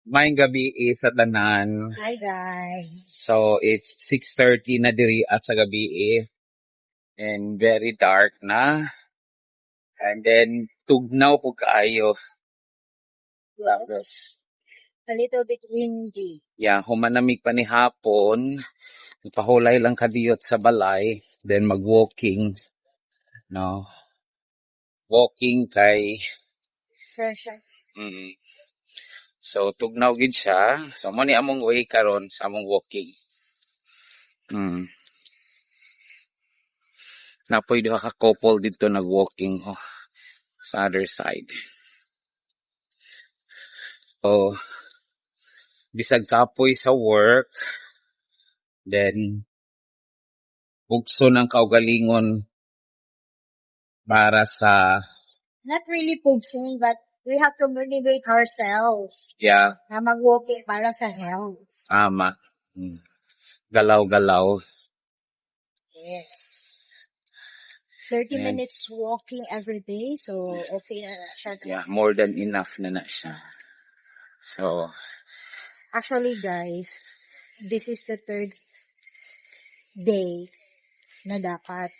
Maayong gabi sa tanan. Hi guys. So it's 6:30 na diri sa gabi and very dark na. And then tugnaw po kaayo. Yes. A little bit windy. Yeah, humanamig pa ni hapon. Pahulay lang kadiyot sa balay, then mag-walking, no. Walking kay Fresh. mm, so tugnaw gid siya. So mo ni among way karon sa among walking. Napoy duha ka couple dito nag-walking sa other side. Oh, bisag kapoy sa work, then bugso ng kaugalingon para sa, Not really pugsun, but we have to motivate ourselves na mag-walking para sa health. tama. Galaw-galaw. Yes. 30 Ayan. minutes walking every day, so okay na siya. Yeah, more than enough na siya. So, Actually guys, this is the third day na dapat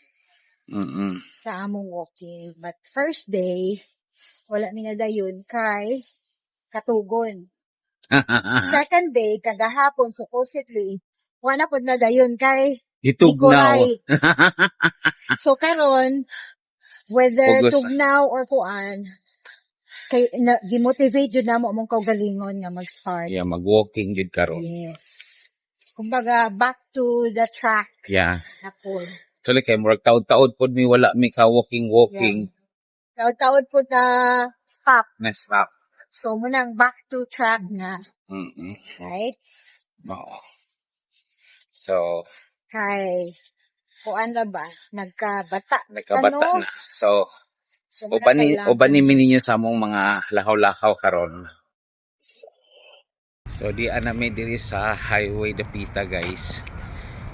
sa among walking. But first day, wala mi na dayon kay katugon. Second day, kagahapon, supposedly, wala po na dayon kay gitugnaw. Ikuray. So karon, whether Focus. tugnaw or kuan, kay demotivate jud namo among kaugalingon nga mag-start. Yeah, mag-walking jud karon. Yes. Kumbaga back to the track. Yeah. Hapon. Actually kay murag taud-taud pod mi wala mi ka walking. Taud-taud po na stop. Na stop. So munang back to track na. Right? Oo. So, Kay kuan ra ba nagkabata na. So muna kailangan. ubanimin ninyo sa among mga lakaw-lakaw karon. So di anami diri sa Highway Dapita guys.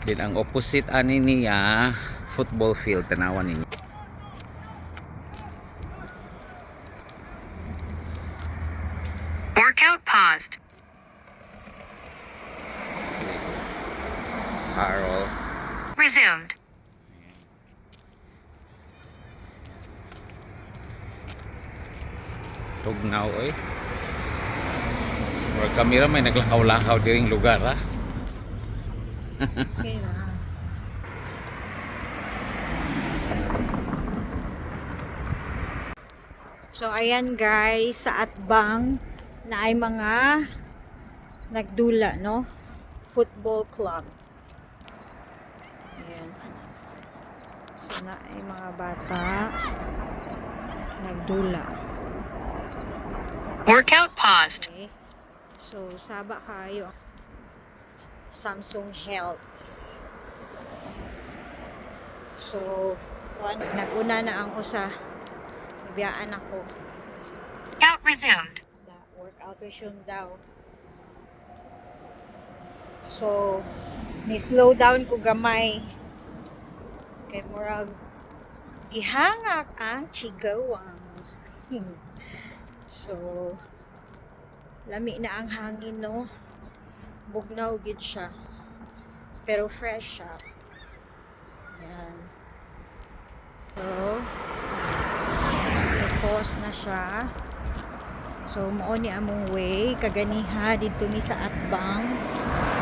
Then ang opposite ani niya football field tanawan ninyo. Workout paused. Carol. Resumed. Tugnaw oy. Murag kamera may naglakaw-lakaw diring lugar ha. Okay na. So ayan guys, sa Atbang na ay mga nagdula, no? Football club. Ayan. So na ay mga bata nagdula. Workout paused. Okay. So saba kayo Samsung Health. So naguna na ang usa. Biyaan ako. Workout resumed. Workout resume daw. So, ni-slow down ko gamay. Kay murag gihangak ang chigawang. So, lami na ang hangin, no? Bugnaw gid siya. Pero fresh siya. Yan. So, pause na siya. So mao ni among way kaganiha dito mi sa Atbang.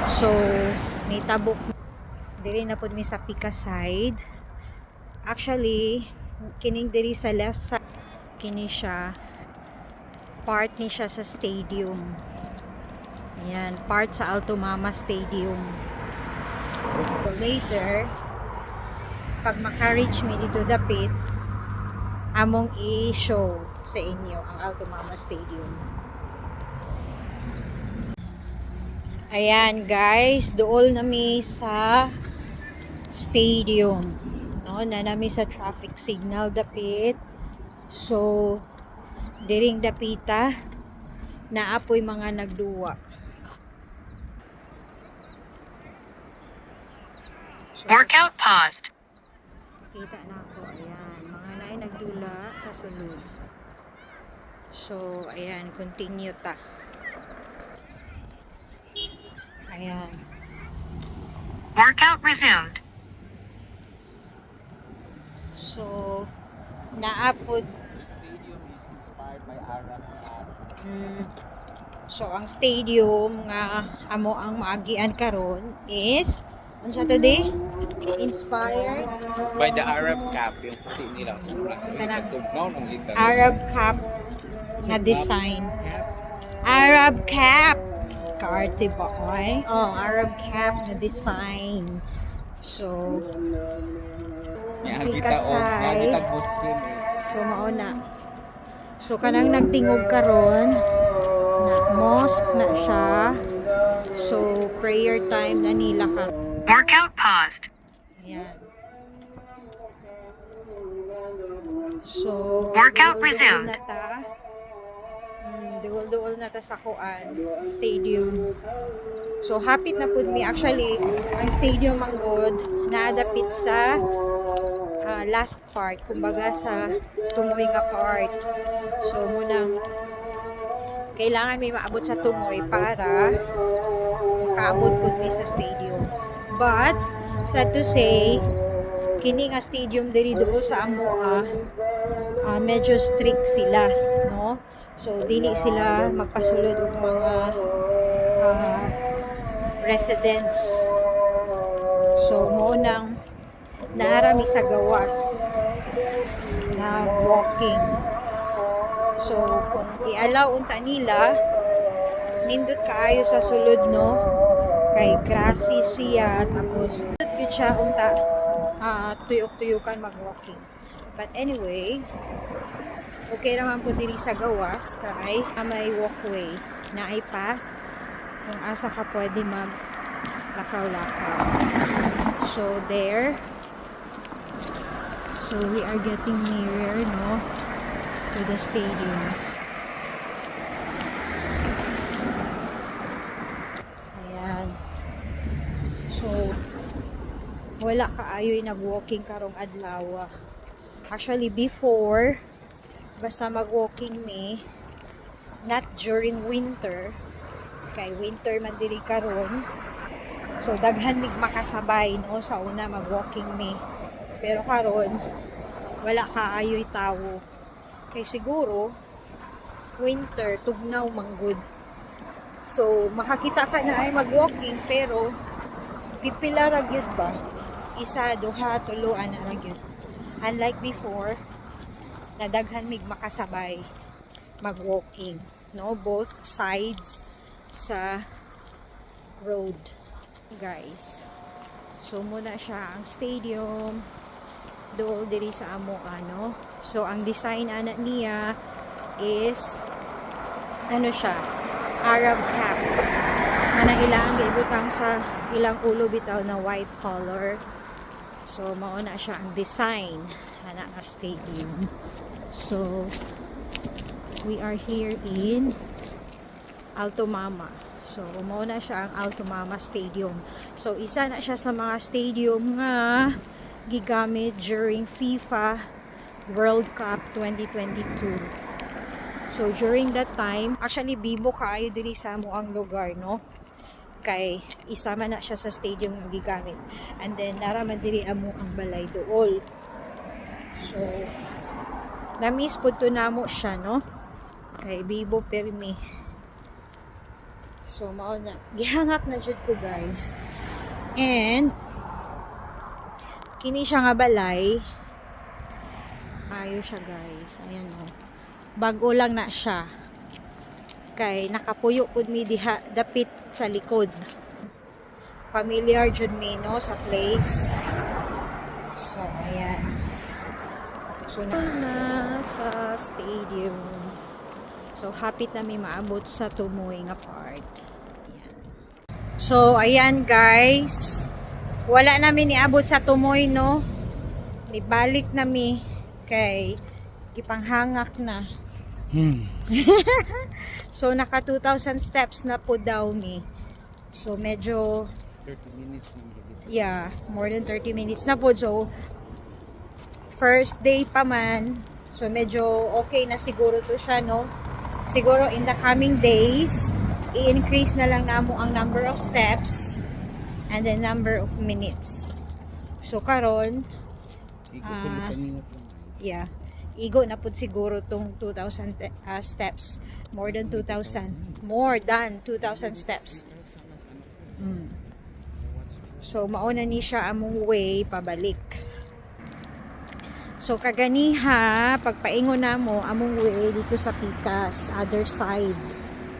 So may tabok diri na pud mi sa Pika side. Actually kining diri sa left side kini siya part ni siya sa stadium. Ayan, part sa Alto Mama Stadium. So later pag maka-reach mi dito dapit among i-show sa inyo ang Alto Mama Stadium. Ayan guys, dool nami sa stadium. No, na nami sa traffic signal dapit. So diring dapita naapoy mga nagduwa. So, Workout paused. kita na ako, ayan, mga naay nagdula sa sulod. So, ayan, continue ta. Ayan. Workout resumed. So, naapod. The stadium is inspired by Arab art. So, ang stadium nga amo ang maagian karon is unsa today? Inspired By the Arab Cup, yung puti nila. Sa Kanang tugnaw ng gitar. Arab Cap nga design. Arab Cap. Kaarte ba ay? Oh, Arab Cap na design. So, Yan kita o. Pikasay. Yan kita Boston eh. so mauna. So, kanang nagtingog karon na mosque na siya. So, prayer time na nila karon. Workout paused. Ayan. So, Workout duol-duol resumed. na ta. Duol-duol na ta sa kuan, stadium. So, hapit na pud mi. Actually, ang stadium ang good, naadapit sa last part. Kumbaga sa tumoy nga part. So, munang kailangan may maabot sa tumoy para makaabot pud mi sa stadium. But, sad to say, kini nga stadium diri dool sa Amoa, medyo strict sila, no? So, dili sila magpasulod og mga residents. So, mo nang naarami sa gawas na walking. So, kung i-allow unta nila, nindot kaayo sa sulod, no? Kay grassy siya, tapos nindot siya unta tuyok-tuyukan mag-walking. But anyway, okay naman po diri sa gawas kay may walkway na ay path kung asa ka pwede mag lakaw-lakaw. So there, so we are getting nearer, no, to the stadium. Ayan. So wala kaayoy nag-walking karong adlaw. Actually before, basta mag-walking me, not during winter, kay winter man diri karon. So daghan mig makasabay, no, sa una mag-walking me. Pero karon wala kaayoy tawo. Kay siguro winter tugnaw manggod. So makakita ka na ay mag-walking pero pipila ra gyud ba? Isa, duha, tulo ana ra gyud. Unlike before, nadaghan mig makasabay mag-walking, no, both sides sa road, guys. So muna siya ang stadium dool diri sa amo ano. So ang design ana niya is ano siya, Arab cap. Ana ilang giibutang sa ilang ulo bitaw na white color. So mao na siya ang design ana nga stadium. So we are here in Alto Mama. So mao na siya ang Alto Mama Stadium. So isa na siya sa mga stadium nga gigamit during FIFA World Cup 2022. So during that time, actually bibo kaayo diri sa amo ang lugar, no? Kay isama na siya sa stadium nga gigamit. And then naraman diri amo ang balay dool. So na-miss pud to namo siya, no? Kay bibo permi. So mao na gihangak na jud ko, guys. And kini siya nga balay. Ayo siya, guys. Ayan, oh. Bago lang na siya. Kay nakapuyo pud mi diha dapit sa likod. Familiar jud mi, no, sa place. So ayan. So na sa stadium. So hapit na mi maabot sa tumoy nga part. Ayan. So ayan, guys. Wala namin niabot sa tumoy, no. Nibalik na mi kay ipanghangak na. So naka 2,000 steps na po daw mi. So medyo 30 minutes na. yeah, more than 30 minutes na po. So first day pa man. So medyo okay na siguro to siya, no. Siguro in the coming days i-increase na lang namo ang number of steps and the number of minutes. So karon, yeah, igo na pud siguro tong 2,000 steps, more than 2,000 steps. So mauna ni siya among way pabalik. So kaganiha pagpaingon namo among way dito sa Pikas, other side.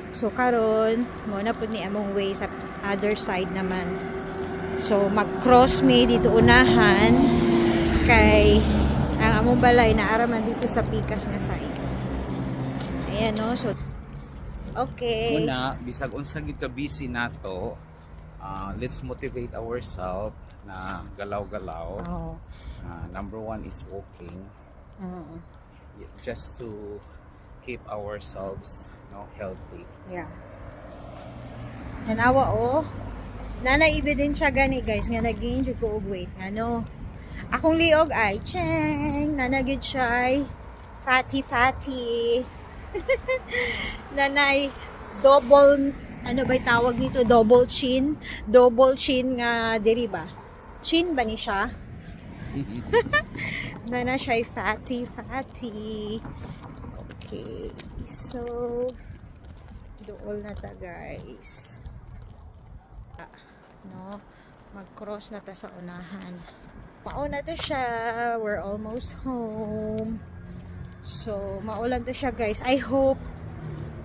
So karon mo na pud ni among way sa other side naman. So mag-cross me dito unahan kay ang among balay na araman dito sa Pikas nga side. Ayan no. So okay. Muna, bisag unsa gid ka busy nato, let's motivate ourselves na galaw-galaw. Oh. Number one is walking. Just to keep ourselves healthy. Yeah. Tanawa oh. Nana ebidensya gani guys nga nag-gain jud ko og weight ngano. Akong liog ay cheng nanagid siya fatty. Nanay double ano ba'y tawag nito, double chin nga diri ba? Chin ba ni siya? Nana siya fatty. Okay, so dool na ta guys. No, mag-cross na ta sa unahan. Mauna to siya, we're almost home. So maulan to siya guys. I hope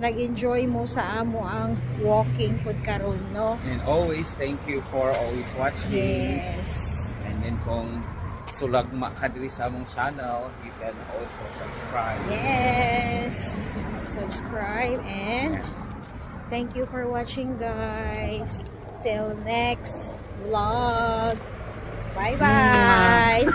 nag-enjoy mo sa amo ang walking pud karon, no? And always thank you for always watching. Yes. And then kung sulagma ka diri sa among channel, you can also subscribe. Yes. Subscribe and thank you for watching guys. Till next vlog. Bye bye.